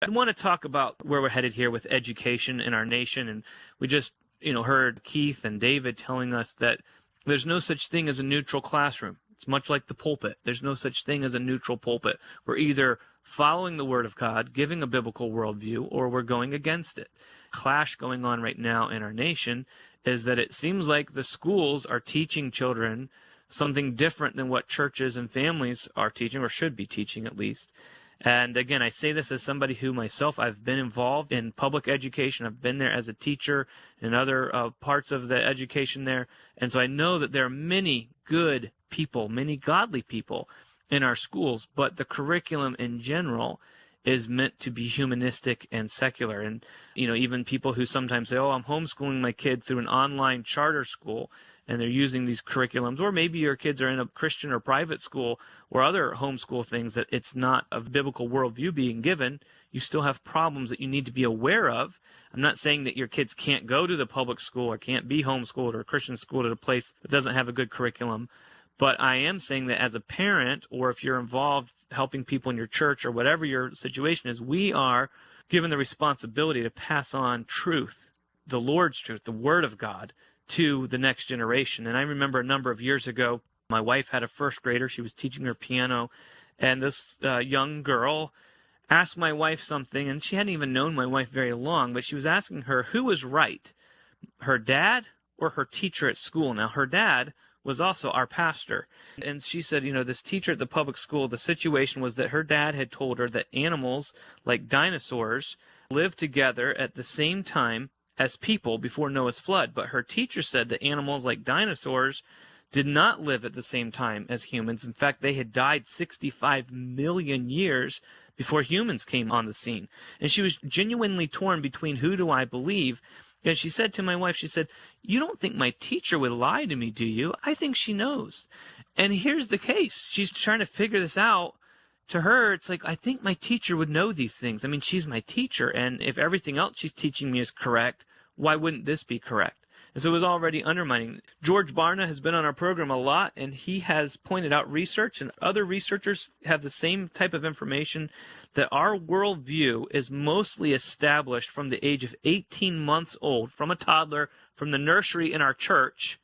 I want to talk about where we're headed here with education in our nation. And we just, heard Keith and David telling us that there's no such thing as a neutral classroom. It's much like the pulpit. There's no such thing as a neutral pulpit. We're either following the Word of God, giving a biblical worldview, or we're going against it. Clash going on right now in our nation is that it seems like the schools are teaching children something different than what churches and families are teaching, or should be teaching at least. And again, I say this as somebody who myself, I've been involved in public education. I've been there as a teacher and other parts of the education there. And so I know that there are many good people, many godly people in our schools, but the curriculum in general is meant to be humanistic and secular. And, even people who sometimes say, oh, I'm homeschooling my kids through an online charter school, and they're using these curriculums, or maybe your kids are in a Christian or private school or other homeschool things that it's not a biblical worldview being given, you still have problems that you need to be aware of. I'm not saying that your kids can't go to the public school or can't be homeschooled or a Christian school at a place that doesn't have a good curriculum, but I am saying that as a parent, or if you're involved helping people in your church or whatever your situation is, we are given the responsibility to pass on truth, the Lord's truth, the Word of God, to the next generation. And I remember a number of years ago, my wife had a first grader. She was teaching her piano, and this young girl asked my wife something, and she hadn't even known my wife very long, but she was asking her who was right, her dad or her teacher at school. Now, her dad was also our pastor. And she said, this teacher at the public school, the situation was that her dad had told her that animals, like dinosaurs, lived together at the same time as people before Noah's flood. But her teacher said that animals like dinosaurs did not live at the same time as humans. In fact, they had died 65 million years before humans came on the scene. And she was genuinely torn between who do I believe. And she said to my wife, she said, you don't think my teacher would lie to me, do you? I think she knows. And here's the case. She's trying to figure this out. To her, it's like, I think my teacher would know these things. I mean, she's my teacher, and if everything else she's teaching me is correct, why wouldn't this be correct? And so it was already undermining. George Barna has been on our program a lot, and he has pointed out research, and other researchers have the same type of information, that our worldview is mostly established from the age of 18 months old, from a toddler, from the nursery in our church,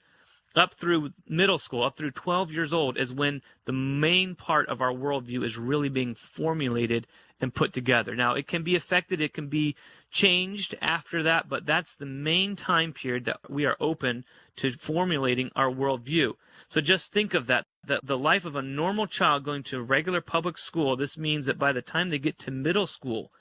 up through middle school, up through 12 years old, is when the main part of our worldview is really being formulated and put together. Now, it can be affected, it can be changed after that, but that's the main time period that we are open to formulating our worldview. So just think of that, the life of a normal child going to a regular public school. This means that by the time they get to middle school,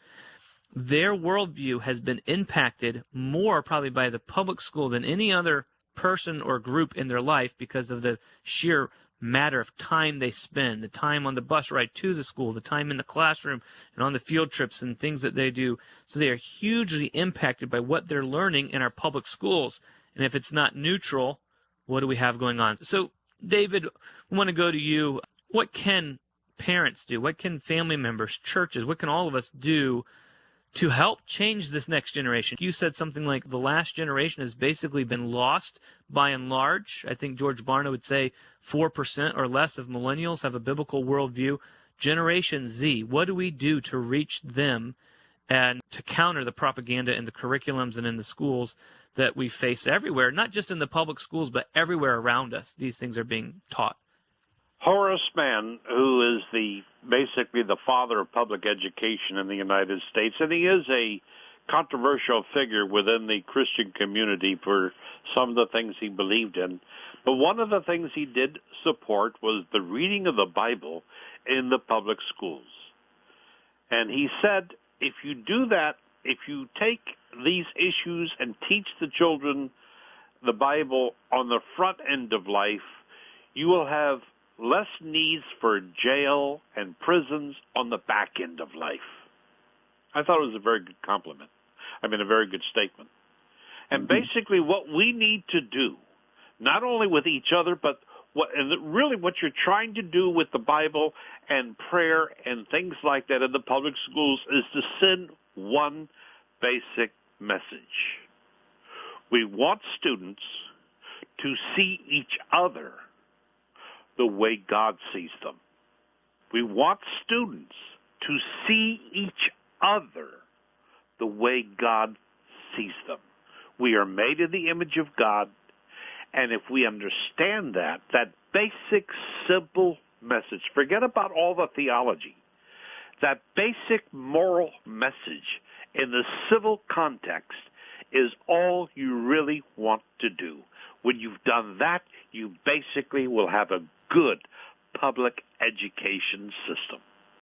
their worldview has been impacted more probably by the public school than any other person or group in their life, because of the sheer matter of time they spend, the time on the bus ride to the school, the time in the classroom and on the field trips and things that they do. So they are hugely impacted by what they're learning in our public schools. And if it's not neutral, what do we have going on? So, David, we want to go to you. What can parents do? What can family members, churches, what can all of us do to help change this next generation? You said something like the last generation has basically been lost by and large. I think George Barna would say 4% or less of millennials have a biblical worldview. Generation Z, what do we do to reach them and to counter the propaganda in the curriculums and in the schools that we face everywhere, not just in the public schools, but everywhere around us? These things are being taught. Horace Mann, who is basically the father of public education in the United States, and he is a controversial figure within the Christian community for some of the things he believed in. But one of the things he did support was the reading of the Bible in the public schools. And he said, if you do that, if you take these issues and teach the children the Bible on the front end of life, you will have less needs for jail and prisons on the back end of life. I thought it was a very good compliment. A very good statement. And basically what we need to do, not only with each other, but what you're trying to do with the Bible and prayer and things like that in the public schools, is to send one basic message. We want students to see each other the way God sees them. We want students to see each other the way God sees them. We are made in the image of God, and if we understand that basic, simple message, forget about all the theology, that basic moral message in the civil context is all you really want to do. When you've done that, you basically will have a good public education system.